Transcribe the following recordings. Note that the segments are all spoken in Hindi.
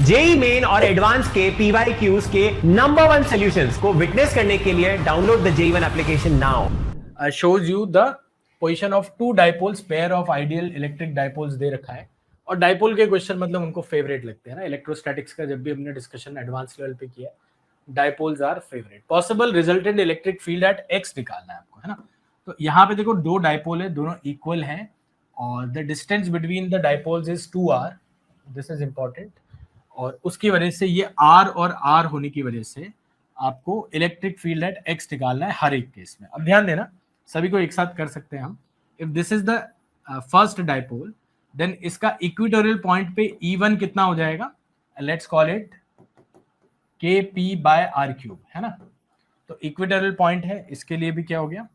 जेई मेन और एडवांस के PYQs के नंबर 1 सॉल्यूशंस को विटनेस करने के लिए download the JEE1 application now. Shows you the position of two dipoles, pair of ideal electric dipoles दे रखा है. और डाइपोल के क्वेश्चन मतलब उनको फेवरेट लगते हैं ना. इलेक्ट्रोस्टैटिक्स का जब भी हमने डिस्कशन एडवांस लेवल पे किया, dipoles are favourite. Possible resultant electric field at x निकालना है आपको, है ना. तो यहाँ पे देखो दो डाइपोल है, दोनों इक्वल हैं और the distance between the dipoles is 2r. This is important. और उसकी वजह से ये r और r होने की वजह से आपको इलेक्ट्रिक फील्ड एट एक्स निकालना है हर एक केस में. अब ध्यान देना, सभी को एक साथ कर सकते हैं हम. If this is the first dipole, then इसका इक्वेटोरियल पॉइंट पे E1 कितना हो जाएगा? लेट्स कॉल इट Kp/r³, है ना. तो इक्वेटोरियल पॉइंट है, इसके लिए भी क्या हो गया,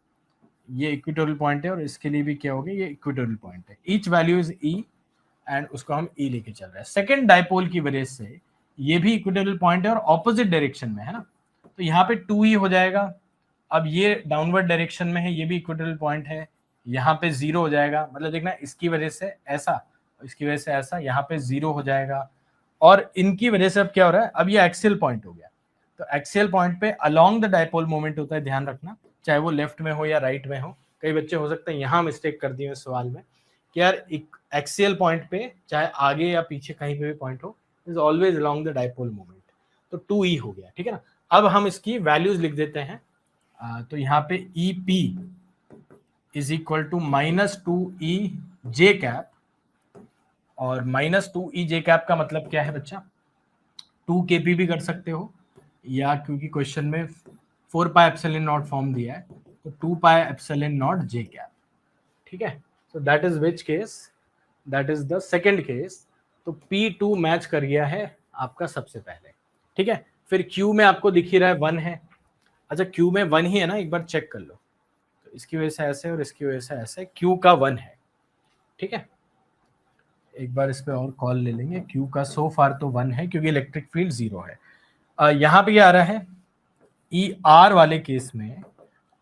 ये इक्वेटोरियल पॉइंट है, और इसके लिए भी क्या हो गया, ये इक्वेटोरियल पॉइंट है. Each value is E and उसको हम E लेके चल रहे हैं. सेकेंड डाइपोल की वजह से ये भी इक्वेटोरियल पॉइंट है और ऑपोजिट डायरेक्शन में है ना. तो यहाँ पे 2E हो जाएगा. अब ये डाउनवर्ड डायरेक्शन में है, ये भी इक्वेटोरियल पॉइंट है, यहाँ पे 0 हो जाएगा. मतलब देखना, इसकी वजह से ऐसा, इसकी वजह से ऐसा, यहाँ पे 0 हो जाएगा. और इनकी वजह से अब क्या हो रहा है, अब ये एक्सियल पॉइंट हो गया. तो एक्सियल पॉइंट पे अलोंग द डाइपोल मोमेंट होता है, ध्यान रखना, चाहे वो लेफ्ट में हो या राइट में हो. कई बच्चे हो सकते हैं यहाँ मिस्टेक कर दिए इस सवाल में कि यार एक्सियल पॉइंट पे चाहे आगे या पीछे कहीं पे भी पॉइंट हो, is always along the dipole moment. तो 2E हो गया, ठीक है ना. अब हम इसकी वैल्यूज लिख देते हैं. तो यहाँ पे EP is equal to -2EJ cap. और -2EJ कैप का मतलब क्या है बच्चा? 2kp भी कर सकते हो, या क्योंकि क्वेश्चन में 4πε0 फॉर्म दिया है तो 2πε0J कैप. ठीक है. So that is which case, that is the second case. तो P2 मैच कर गया है आपका सबसे पहले. ठीक है. फिर Q में आपको दिख ही रहा है 1 है. अच्छा, Q में 1 ही है ना, एक बार चेक कर लो. तो इसकी वजह से ऐसे और इसकी वजह से ऐसे, Q का 1 है. ठीक है. एक बार इस पे और कॉल ले लेंगे. Q का सो फार तो 1 है क्योंकि इलेक्ट्रिक फील्ड 0 है. यहाँ पे क्या आ रहा है, ER वाले केस में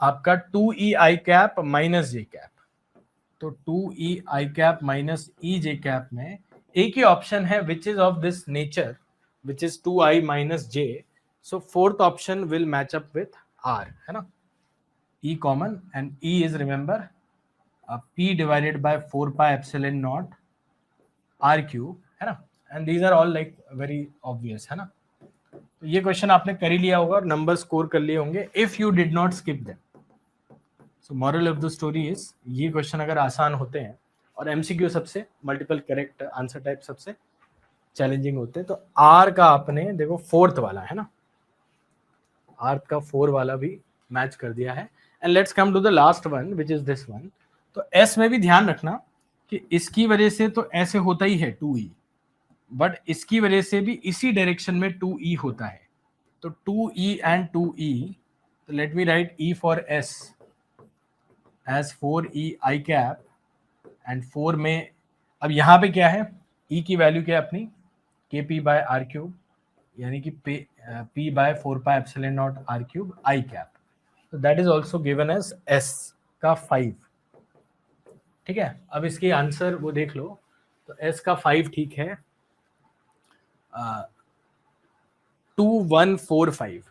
आपका 2EI कैप -J कैप. तो 2EI कैप -EJ कैप में एक ही ऑप्शन है which is of this nature, which is 2I -J. So fourth option will match up with R, है ना. E common and E is remember P divided by 4πε0 R³, है ना. And these are all like very obvious, है ना. तो ये क्वेश्चन आपने कर ही लिया होगा और नंबर स्कोर कर लिए होंगे if you did not skip them. So moral of the story is, ये क्वेश्चन अगर आसान होते हैं और MCQ सबसे, मल्टीपल करेक्ट आंसर टाइप सबसे चैलेंजिंग होते हैं, तो R का आपने देखो फोर्थ वाला है ना, R का 4 वाला भी मैच कर दिया है. And let's come to the last one which is this one. तो S में भी ध्यान रखना कि इसकी वजह से तो ऐसे होता ही है 2E, बट इसकी वजह से भी इसी डायरेक्शन में 2E होता है. तो 2E एंड 2E, तो let me write E for S as 4EI cap and 4 में, अब यहाँ पे क्या है, E की वैल्यू क्या है अपनी, Kp/r³, यानी कि P/4πε0 r³ I कैप. तो that is also given as S का 5. ठीक है. अब इसकी आंसर वो देख लो. तो S का 5 ठीक है. 2145.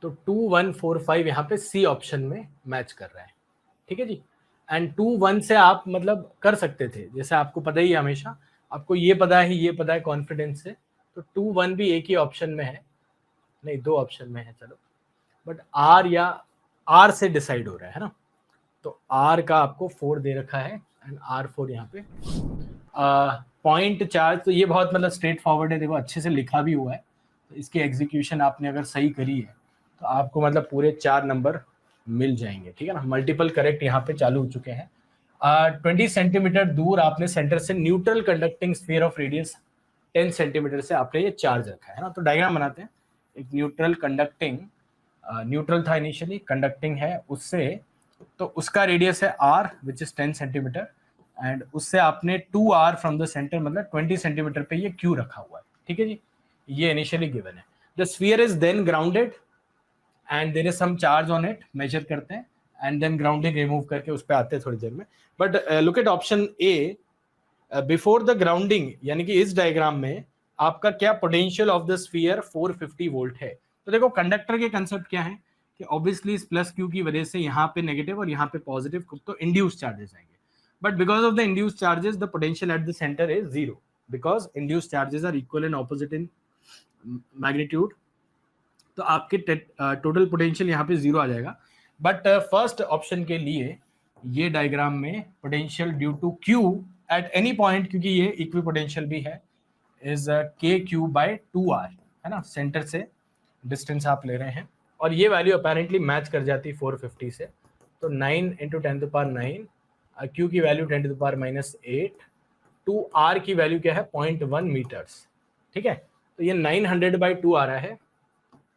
तो 2145 यहाँ पे C ऑप्शन में मैच कर रहा है. ठीक है जी. एंड 21 से आप मतलब कर सकते थे, जैसे आपको पता ही है, हमेशा आपको ये पता है, ये पता है कॉन्फिडेंस से. तो 21 भी एक ही ऑप्शन में है, नहीं 2 ऑप्शन में है, चलो, बट R या R से डिसाइड हो रहा है ना. तो R का आपको 4 दे रखा है एंड R4 यहाँ पे पॉइंट चार्ज. तो ये बहुत मतलब स्ट्रेट फॉरवर्ड है, देखो अच्छे से लिखा भी हुआ है. तो इसकी एग्जीक्यूशन आपने अगर सही करी है तो आपको मतलब पूरे 4 नंबर मिल जाएंगे. ठीक है ना. मल्टीपल करेक्ट यहाँ पे चालू हो चुके हैं. 20 सेंटीमीटर दूर आपने सेंटर से neutral conducting sphere of radius 10 centimetre से आपने ये चार्ज रखा है ना. तो डायग्राम बनाते हैं. एक न्यूट्रल कंडक्टिंग, न्यूट्रल था इनिशियली, कंडक्टिंग है उससे, तो उसका रेडियस है R which is 10 centimetre. And उससे आपने 2R फ्रॉम द सेंटर, मतलब 20 सेंटीमीटर पे ये Q रखा हुआ है. ठीक है जी. ये इनिशियली गिवन है. The sphere is then grounded and there is some charge on it, measure करते हैं एंड देन ग्राउंडिंग रिमूव करके उस पर आते हैं थोड़ी देर में. But look at option A. Before the grounding, यानी कि इस डायग्राम में आपका क्या potential of the sphere 450 volt है। तो देखो कंडक्टर के कंसेप्ट क्या है कि ऑब्वियसली इस प्लस क्यू की वजह से यहाँ पे नेगेटिव और यहाँ पे पॉजिटिव तो इंड्यूस चार्जेस आएंगे, but because of the induce charges the potential at the centre is zero, because induce charges are equal and opposite in magnitude. तो आपके टोटल पोटेंशियल यहाँ पे जीरो आ जाएगा। बट फर्स्ट ऑप्शन के लिए ये डायग्राम में potential due to Q at any point, क्योंकि ये इक्वी पोटेंशियल भी है, इज के क्यू बाय 2r, है ना, सेंटर से डिस्टेंस आप ले रहे हैं और ये वैल्यू अपेरेंटली मैच कर जाती है 450 से। तो 9 इंटू 10⁻⁹, क्यू की वैल्यू 10⁻⁸, 2r की वैल्यू क्या है 0.1 मीटर्स, ठीक है। तो ये 900/2 आ रहा है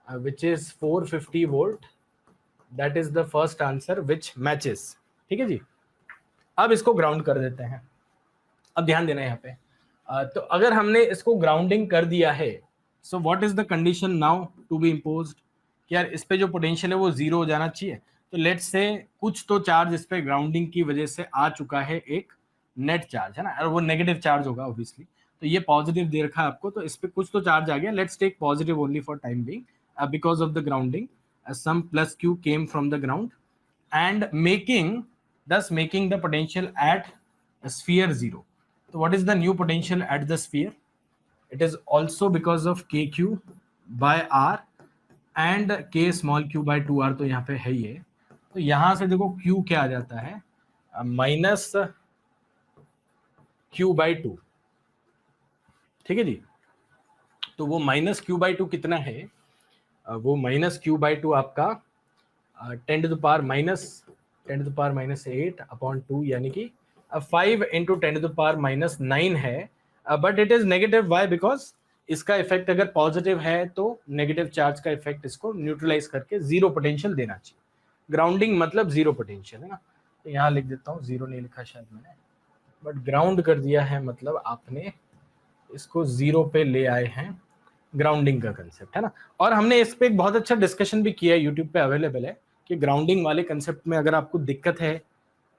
which is 450 volt. That is the first answer which matches, ठीक है जी। अब इसको ग्राउंड कर देते हैं। अब ध्यान देना यहाँ पे, तो अगर हमने इसको ग्राउंडिंग कर दिया है, so what is the condition now to be imposed, यार इस पे जो पोटेंशियल है वो जीरो हो जाना चाहिए। तो लेट्स से कुछ तो चार्ज इस पे ग्राउंडिंग की वजह से आ चुका है, एक नेट चार्ज है ना, और वो नेगेटिव चार्ज होगा ऑब्वियसली। तो ये पॉजिटिव दे रखा है आपको, तो इस पे कुछ तो चार्ज आ गया। Let's take positive only for time being, because of the grounding, some plus q came from the ground and thus making the potential at a sphere zero. So what is the new potential at the sphere? It is also because of kq by r and k small q by 2r, तो यहाँ पे है ये। तो यहाँ से देखो q क्या आ जाता है, माइनस q by 2, ठीक है जी। तो वो माइनस q by 2 कितना है, वो माइनस क्यू बाई 2 आपका 10⁻⁻8 अपॉन 2, यानी कि 5 इंटू 10⁻⁹ है। But it is negative, why, because इसका इफेक्ट अगर पॉजिटिव है तो नेगेटिव चार्ज का इफेक्ट इसको न्यूट्रलाइज करके जीरो पोटेंशियल देना चाहिए। ग्राउंडिंग मतलब जीरो पोटेंशियल, है ना। तो यहाँ लिख देता हूँ, जीरो नहीं लिखा शायद मैंने, बट ग्राउंड कर दिया है, मतलब आपने इसको जीरो पे ले आए हैं, ग्राउंडिंग का कंसेप्ट, है ना। और हमने इस पे एक बहुत अच्छा डिस्कशन भी किया है, यूट्यूब पे अवेलेबल है, कि ग्राउंडिंग वाले कंसेप्ट में अगर आपको दिक्कत है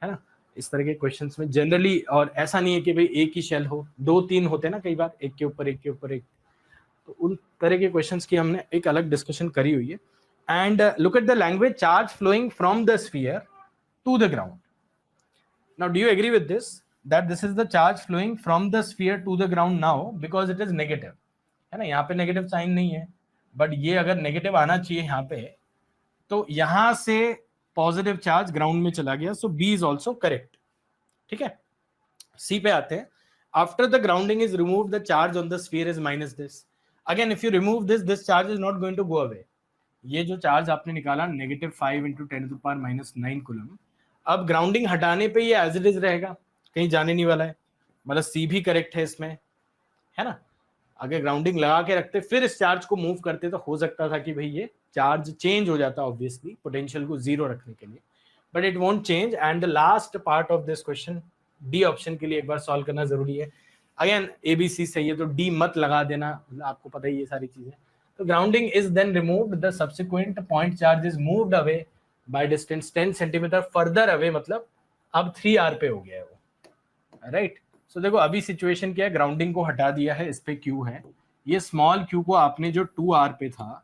ना, इस तरह के क्वेश्चंस में जनरली, और ऐसा नहीं है कि भाई एक ही शेल हो, 2-3 होते हैं ना कई बार, एक के ऊपर एक के ऊपर एक, तो उन तरह के क्वेश्चंस की हमने एक अलग डिस्कशन करी हुई है। And look at the language, charge flowing from the sphere to the ground. Now do you agree with this, that this is the charge flowing from the sphere to the ground now, because it is negative, है ना। यहाँ पे नेगेटिव साइन नहीं है, बट ये अगर नेगेटिव आना चाहिए यहाँ पे, तो यहां से पॉजिटिव चार्ज ग्राउंड में चला गया, so B is also correct, ठीक है। सी पे आते हैं, after the grounding is remove the charge on the sphere is minus this. Again if you remove this charge is not going to go away. ये जो चार्ज आपने निकाला -5 इंटू 10⁻⁹ कूलम, अब ग्राउंडिंग हटाने पे ये एज इट इज रहेगा, कहीं जाने नहीं वाला है, मतलब सी भी करेक्ट है इसमें, है ना। अगर ग्राउंडिंग लगा के रखते फिर इस चार्ज को मूव करते तो हो सकता था कि भाई ये चार्ज चेंज हो जाता ऑब्वियसली पोटेंशियल को जीरो रखने के लिए, but it won't change. And the last part of this question, D option के लिए एक बार सॉल्व करना जरूरी है। अगेन एबीसी सही है तो डी मत लगा देना, मतलब आपको पता ही ये सारी चीजें। तो grounding is then removed, the subsequent point charge is moved away by distance 10 centimetre further away, मतलब अब 3r पे हो गया है वो, राइट। सो देखो अभी सिचुएशन क्या है, ग्राउंडिंग को हटा दिया है, इस पे क्यू है, ये स्मॉल क्यू को आपने जो 2r पे था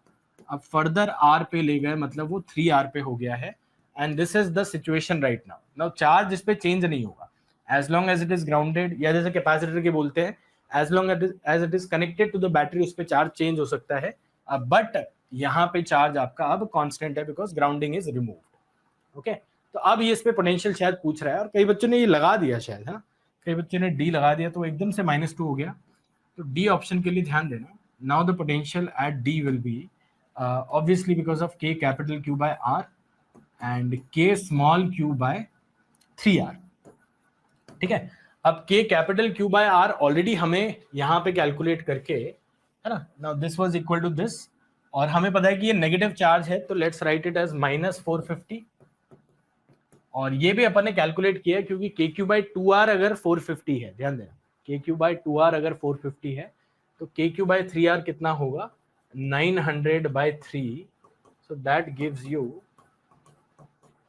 अब फर्दर r पे ले गए, मतलब वो 3r पे हो गया है। And this is the situation right now. Now charge इस पे चेंज नहीं होगा as long as it is grounded, या जैसे कैपेसिटर के बोलते हैं as long as it is connected to the battery, उस पे चार्ज चेंज हो सकता है। बट यहाँ पे चार्ज आपका अब कांस्टेंट है because grounding is removed. Okay, तो अब ये इस पे पोटेंशियल शायद पूछ रहा है, और कई बच्चों ने ये लगा दिया शायद, है ना, कई बच्चों ने डी लगा दिया तो एकदम से -2 हो गया। तो डी ऑप्शन के लिए ध्यान देना। Now the potential at D will be obviously because of K capital Q by R and K small Q by 3r, ठीक है। अब K capital Q by R already हमें यहाँ पे कैलकुलेट करके, है ना, now this was equal to this, और हमें पता है कि ये नेगेटिव चार्ज है, तो लेट्स राइट इट एज -450। और ये भी अपन ने कैलकुलेट किया क्योंकि के क्यू बाई 2r अगर 450 है, ध्यान देना, के क्यू बाई 2r अगर 450 है तो के क्यू बाई 3r कितना होगा 900/3, so that gives you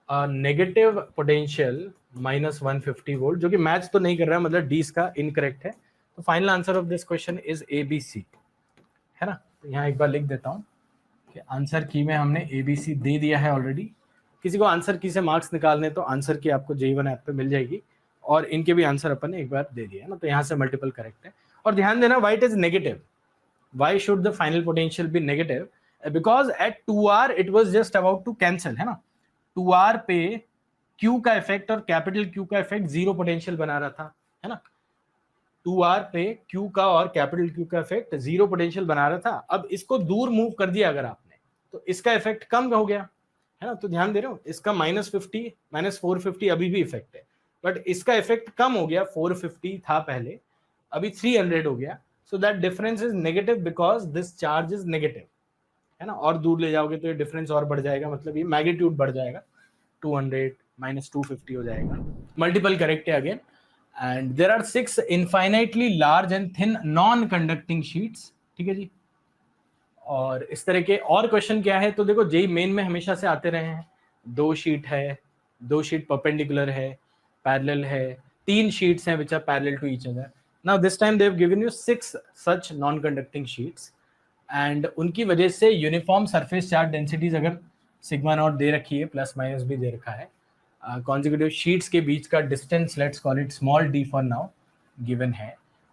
a negative potential -150 volt, जो कि मैच तो नहीं कर रहा है, मतलब डी इसका इनकरेक्ट है। तो final answer of this question is ABC, है ना। तो यहाँ एक बार लिख देता हूँ कि आंसर की में हमने ABC दे दिया है ऑलरेडी। किसी को आंसर की से मार्क्स निकालने तो आंसर की आपको J1 ऐप पे मिल जाएगी, और इनके भी आंसर अपन ने एक बार दे दिया है ना, तो यहाँ से मल्टीपल करेक्ट है। और ध्यान देना, why it is negative, why should the final potential be negative, because at 2R it was just about to cancel, है ना। 2R पे Q का इफेक्ट और कैपिटल Q का इफेक्ट जीरो पोटेंशियल बना रहा था, है ना। 2R पे Q का और कैपिटल Q का इफेक्ट जीरो पोटेंशियल बना रहा था। अब इसको दूर मूव कर दिया अगर आपने, तो इसका इफेक्ट कम हो गया, है ना। तो ध्यान दे रहे हो, इसका -50 -450 अभी भी इफेक्ट है, बट इसका इफेक्ट कम हो गया। 450 था पहले, अभी 300 हो गया। So that difference is negative because this charge is negative, है ना। और दूर ले जाओगे तो ये डिफरेंस और बढ़ जाएगा, मतलब ये मैग्नीट्यूड बढ़ जाएगा, 200 -250 हो जाएगा। मल्टीपल करेक्ट है again. And there are 6 infinitely large and thin non conducting sheets, ठीक है जी। और इस तरह के और क्वेश्चन क्या है, तो देखो जेई मेन में हमेशा से आते रहे हैं। 2 शीट है, 2 शीट परपेंडिकुलर है, पैरेलल है, 3 शीट्स हैं which are parallel to each other. Now this time they have given you 6 such non conducting sheets, and उनकी वजह से यूनिफॉर्म सरफेस चार्ज डेंसिटीज अगर सिग्मा नॉट दे रखी है, प्लस माइनस भी दे रखा है, कॉन्जिक्यूटिव शीट्स के बीच का distance, let's call it small d for now, given है,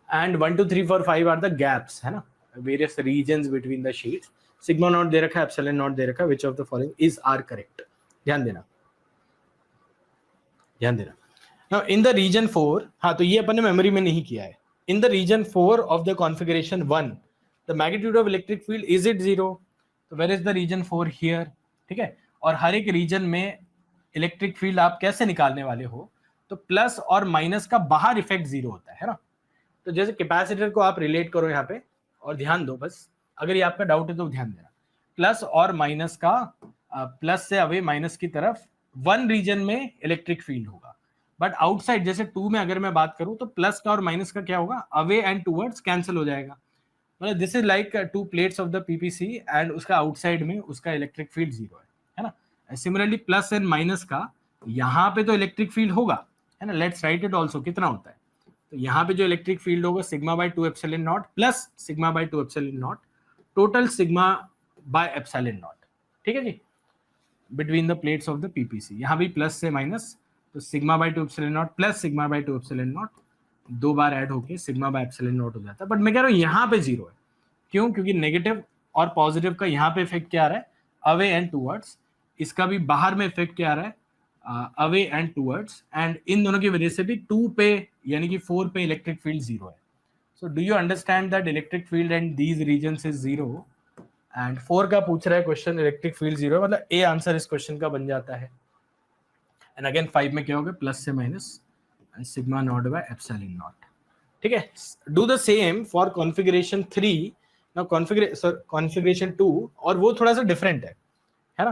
एंड 1 2 3 4 5 आर द गैप्स, है ना, various regions between the sheets. Sigma naught दे रखा है, एप्सिलॉन नॉट दे रखा है, which of the following is are correct. ध्यान देना, ध्यान देना। नाउ इन द रीजन 4, हाँ तो ये अपन ने मेमोरी में नहीं किया है। In the region 4 of the configuration 1 the magnitude of electric field is it 0, तो where is the region 4 here, ठीक है। और हर एक रीजन में इलेक्ट्रिक फील्ड आप कैसे निकालने वाले हो, तो प्लस और माइनस का बाहर इफेक्ट 0 होता है ना। तो जैसे कैपेसिटर को आप रिलेट करो यहाँ पे, और ध्यान दो बस, अगर ये आपका डाउट है तो ध्यान देना, प्लस और माइनस का, प्लस से अवे माइनस की तरफ वन रीजन में इलेक्ट्रिक फील्ड होगा, बट आउटसाइड जैसे 2 में अगर मैं बात करूं तो प्लस का और माइनस का क्या होगा, अवे एंड टूवर्ड्स कैंसिल हो जाएगा। मतलब this is like 2 plates of the PPC, and उसका आउटसाइड में उसका इलेक्ट्रिक फील्ड 0 है ना। सिमिलरली प्लस एंड माइनस का यहाँ पे तो इलेक्ट्रिक फील्ड होगा, है ना। लेट्स राइट इट ऑल्सो, कितना होता है, तो यहाँ पे जो इलेक्ट्रिक फील्ड होगा sigma by 2 epsilon naught plus sigma by 2 epsilon naught, total sigma by epsilon naught, ठीक है जी, between the plates of the PPC. यहाँ भी प्लस से माइनस, तो sigma by 2 epsilon naught plus sigma by 2 epsilon naught, 2 बार ऐड होके सिग्मा बाय एप्सिलॉन नॉट हो जाता है। बट मैं कह रहा हूँ यहाँ पे 0 है, क्यों, क्योंकि नेगेटिव और पॉजिटिव का यहाँ पे इफेक्ट क्या आ रहा है, अवे एंड टूवर्ड्स, इसका भी बाहर में इफेक्ट क्या आ रहा है, away and towards, and in दोनों की वजह से भी 2 पे यानी कि 4 पे इलेक्ट्रिक फील्ड 0 है। So do you understand that electric field and these regions is 0, and 4 का पूछ रहा है क्वेश्चन, इलेक्ट्रिक फील्ड 0, मतलब ए आंसर इस क्वेश्चन का बन जाता है। एंड अगेन 5 में क्या होगा, प्लस से minus sigma naught by epsilon naught, ठीक है। Do the same for configuration 3, now configuration 2, और वो थोड़ा सा डिफरेंट है ना,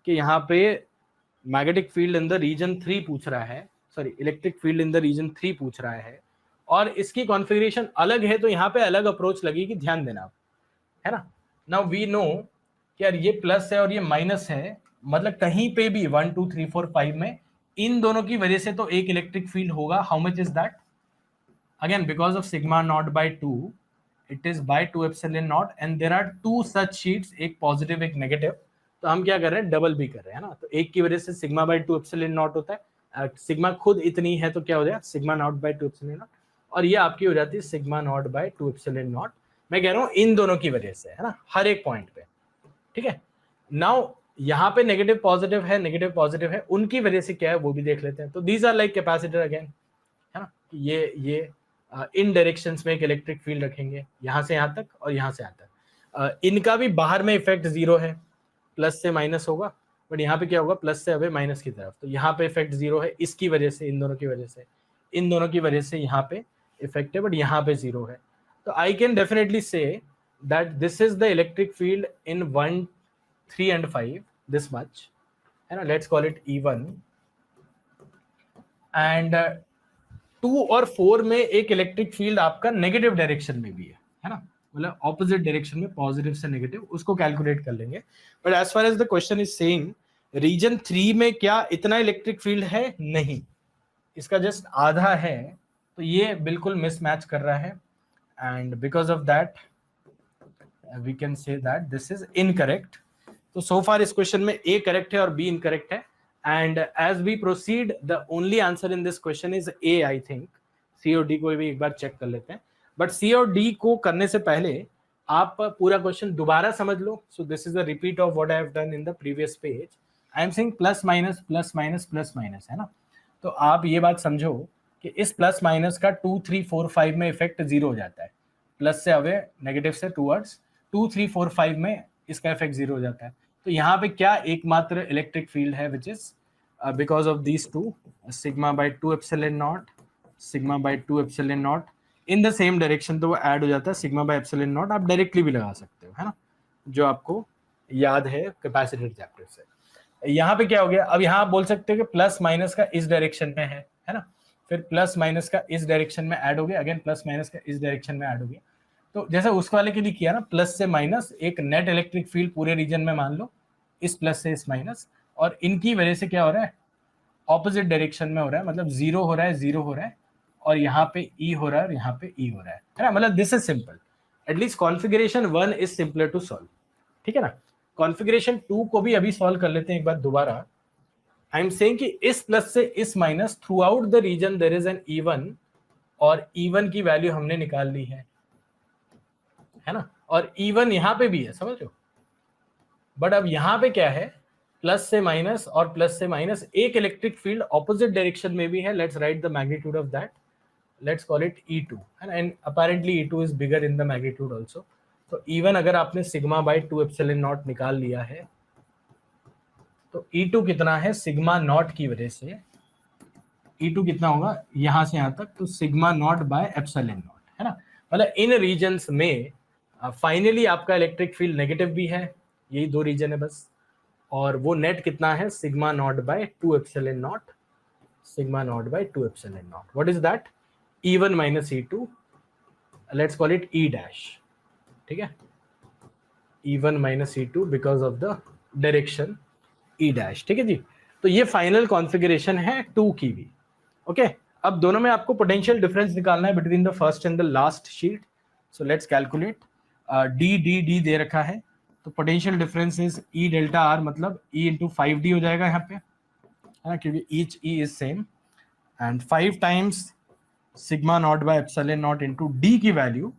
कि यहाँ पे magnetic field in the region 3 पूछ रहा है, sorry electric field in the region 3 पूछ रहा है, और इसकी कॉन्फ़िगरेशन अलग है, तो यहाँ पे अलग अप्रोच लगेगी, ध्यान देना आप, है ना। नाउ वी नो कि यार ये प्लस है और ये माइनस है, मतलब कहीं पे भी 1 2 3 4 5 में इन दोनों की वजह से तो एक इलेक्ट्रिक फील्ड होगा। How much is that, again because of sigma naught by 2 it is by 2 epsilon naught, and there are 2 such sheets, एक पॉजिटिव एक नेगेटिव, तो हम क्या कर रहे हैं, डबल भी कर रहे हैं ना। तो एक की वजह से सिग्मा बाय 2 एप्सिलॉन नॉट होता है, सिग्मा खुद इतनी है तो क्या हो जाएगा, sigma naught by 2 epsilon naught, और ये आपकी हो जाती है sigma naught by 2 epsilon naught. मैं कह रहा हूँ इन दोनों की वजह से, है ना, हर एक पॉइंट पे, ठीक है। नाउ यहाँ पे नेगेटिव पॉजिटिव है, नेगेटिव पॉजिटिव है, उनकी वजह से क्या है वो भी देख लेते हैं। तो these are like capacitor again, है ना, ये इन डायरेक्शंस में एक इलेक्ट्रिक फील्ड रखेंगे, यहाँ से यहाँ तक और यहाँ से यहाँ तक। इनका भी बाहर में इफेक्ट 0 है, प्लस से माइनस होगा, बट यहाँ पे क्या होगा, प्लस से अवे माइनस की तरफ, तो यहाँ पे इफेक्ट 0 है, इसकी वजह से, इन दोनों की वजह से, इन दोनों की वजह से यहाँ पे इफेक्ट है, बट यहाँ पे 0 है। तो I can definitely say that this is the electric field in 1 3 and 5, this much, है ना, let's call it E1, and 2 और 4 में एक इलेक्ट्रिक फील्ड आपका नेगेटिव डायरेक्शन में भी है ना, मतलब ऑपोजिट डायरेक्शन में, पॉजिटिव से नेगेटिव, उसको कैलकुलेट कर लेंगे। But as far as the question is saying, region 3 में क्या इतना इलेक्ट्रिक फील्ड है, नहीं, इसका जस्ट आधा है, तो ये बिल्कुल मिसमैच कर रहा है। and because of that we can say that this is incorrect. तो so far इस क्वेश्चन में A करेक्ट है और B इनकरेक्ट है, and as we proceed the only answer in this question is A I think. C और D को भी एक बार चेक कर लेते हैं, बट C और D को करने से पहले आप पूरा क्वेश्चन दोबारा समझ लो. So this is a repeat of what I have done in the previous page. I am saying plus minus plus minus plus minus, है ना. तो आप ये बात समझो कि इस प्लस माइनस का 2 3 4 5 में इफेक्ट जीरो हो जाता है, प्लस से अवे नेगेटिव से टूवर्ड्स 2 3 4 5 में इसका इफेक्ट जीरो हो जाता है. तो यहाँ पे क्या एकमात्र इलेक्ट्रिक फील्ड है which is because of these two, sigma by 2 epsilon naught, sigma by 2 epsilon not in the same direction, तो वो ऐड हो जाता है सिग्मा बाई एप्सिलॉन नॉट. आप डायरेक्टली भी लगा सकते हो, है ना, जो आपको याद है कैपेसिटर चैप्टर से. यहाँ पे क्या हो गया, अब यहाँ आप बोल सकते हो कि प्लस माइनस का इस डायरेक्शन में है ना, फिर प्लस माइनस का इस डायरेक्शन में ऐड हो गया, अगेन प्लस माइनस का इस डायरेक्शन में ऐड हो गया. तो जैसे उस वाले के लिए किया ना, प्लस से माइनस, एक नेट इलेक्ट्रिक फील्ड पूरे रीजन में मान लो, इस प्लस से इस माइनस, और इनकी वजह से क्या हो रहा है, ऑपोजिट डायरेक्शन में हो रहा है, मतलब जीरो हो रहा है, जीरो हो रहा है, और यहाँ पे ई हो रहा है और यहाँ पे ई हो रहा है ना. मतलब this is simple, at least configuration 1 is simpler to solve, ठीक है ना. कॉन्फिगरेशन 2 को भी अभी सॉल्व कर लेते हैं एक बार दोबारा. आई एम सेइंग कि इस प्लस से इस minus throughout the region there is an E1, और E1 की वैल्यू हमने निकाल ली है ना, और E1 यहाँ पे भी है, समझ लो. बट अब यहाँ पे क्या है, प्लस से माइनस और प्लस से माइनस, एक इलेक्ट्रिक फील्ड ऑपोजिट डायरेक्शन में भी है. Let's write the magnitude of that, let's call it E2, है ना, and apparently E2 is bigger in the magnitude also. तो E1 अगर आपने सिग्मा बाई 2 एप्सिलॉन नॉट निकाल लिया है, तो E2 कितना है, सिग्मा नॉट की वजह से E2 कितना होगा यहां से यहां तक, तो sigma naught by epsilon naught, है ना. मतलब इन रीजन्स में फाइनली आपका इलेक्ट्रिक फील्ड नेगेटिव भी है, यही दो रीजन है बस, और वो नेट कितना है, sigma naught by 2 epsilon naught, sigma naught by 2 epsilon naught. What is that, E1 minus E2, let's call it E dash, ठीक है, E1 minus E2 because of the direction E dash, ठीक है जी. तो ये फाइनल कॉन्फ़िगरेशन है 2 की भी. ओके, अब दोनों में आपको पोटेंशियल डिफरेंस निकालना है between the first and the last sheet. So let's calculate. D दे रखा है, तो potential difference is E delta R, मतलब E इंटू 5D हो जाएगा यहाँ पे, है ना, क्योंकि each E is same, and 5 times sigma naught by epsilon naught into D की वैल्यू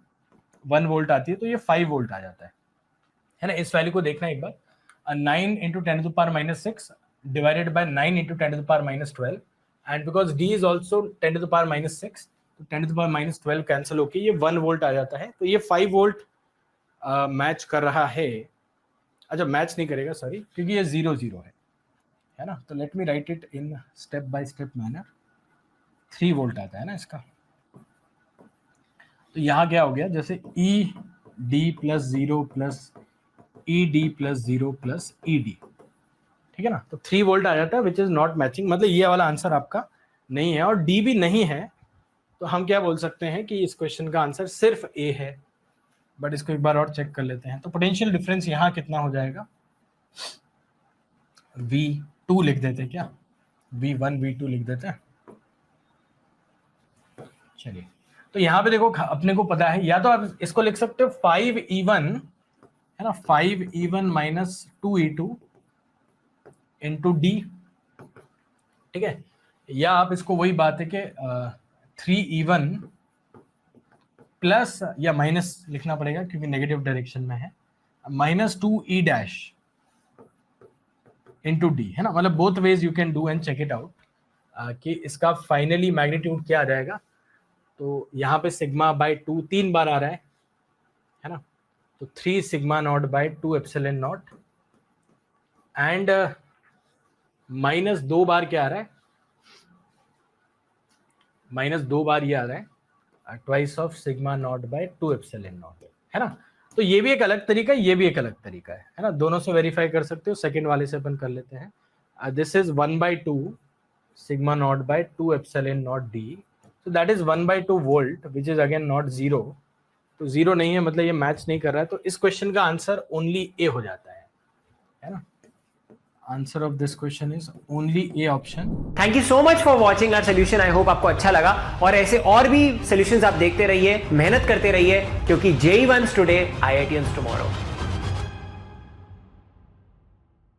1 वोल्ट आती है, तो ये 5 वोल्ट आ जाता है ना. इस वैल्यू को देखना एक बार, 9 into 10 to the power minus 6 divided by 9 into 10 to the power minus 12, and because D is also 10 to the power minus 6, तो 10 to the power minus 12 cancel होकर ये 1 वोल्ट आ जाता है. तो ये 5 वोल्ट मैच कर रहा है. अच्छा, मैच नहीं करेगा, सॉरी, क्योंकि ये 0 0 है ना. तो let me right it in step by step manner. 3 volt आता है ना इसका. तो यहाँ क्या हो गया, जैसे E D plus 0 plus E D plus 0 plus E D, ठीक है ना. तो 3 वोल्ट आ जाता है विच इज नॉट मैचिंग, मतलब ये वाला आंसर आपका नहीं है, और डी भी नहीं है. तो हम क्या बोल सकते हैं कि इस क्वेश्चन का आंसर सिर्फ ए है. बट इसको एक बार और चेक कर लेते हैं. तो पोटेंशियल डिफरेंस यहाँ कितना हो जाएगा, V2 लिख देते हैं क्या, V1 V2 लिख देते हैं. चलिए, तो यहाँ पे देखो अपने को पता है, या तो आप इसको लिख सकते हो 5E1, है ना, 5E1 minus 2E2 into D, ठीक है, या आप इसको वही बात है कि 3E1 प्लस या माइनस लिखना पड़ेगा क्योंकि नेगेटिव डायरेक्शन में है, minus 2E dash into D, है ना. मतलब both ways you can do and check it out कि इसका फाइनली मैग्नीट्यूड क्या आ जाएगा. तो यहाँ पे सिग्मा बाय 2 3 बार आ रहा है ना, तो 3 sigma naught by 2 epsilon naught, and minus 2 बार क्या आ रहा है, माइनस 2 बार ये आ रहा है, twice of sigma naught by 2 epsilon naught, है ना. तो ये भी एक अलग तरीका है, ये भी एक अलग तरीका है ना. दोनों से वेरीफाई कर सकते हो. सेकेंड वाले से अपन कर लेते हैं. This is 1/2 sigma naught by 2 epsilon naught D, so that is 1/2 volt which is again not 0. तो 0 नहीं है, मतलब ये मैच नहीं कर रहा है. तो इस क्वेश्चन का आंसर ओनली ए हो जाता है ना. Answer of this question is only a option. Thank you so much for watching our solution. I hope आपको अच्छा लगा और ऐसे और भी सोल्यूशंस आप देखते रहिए, मेहनत करते रहिए, क्योंकि JEE Ones today, IITians tomorrow.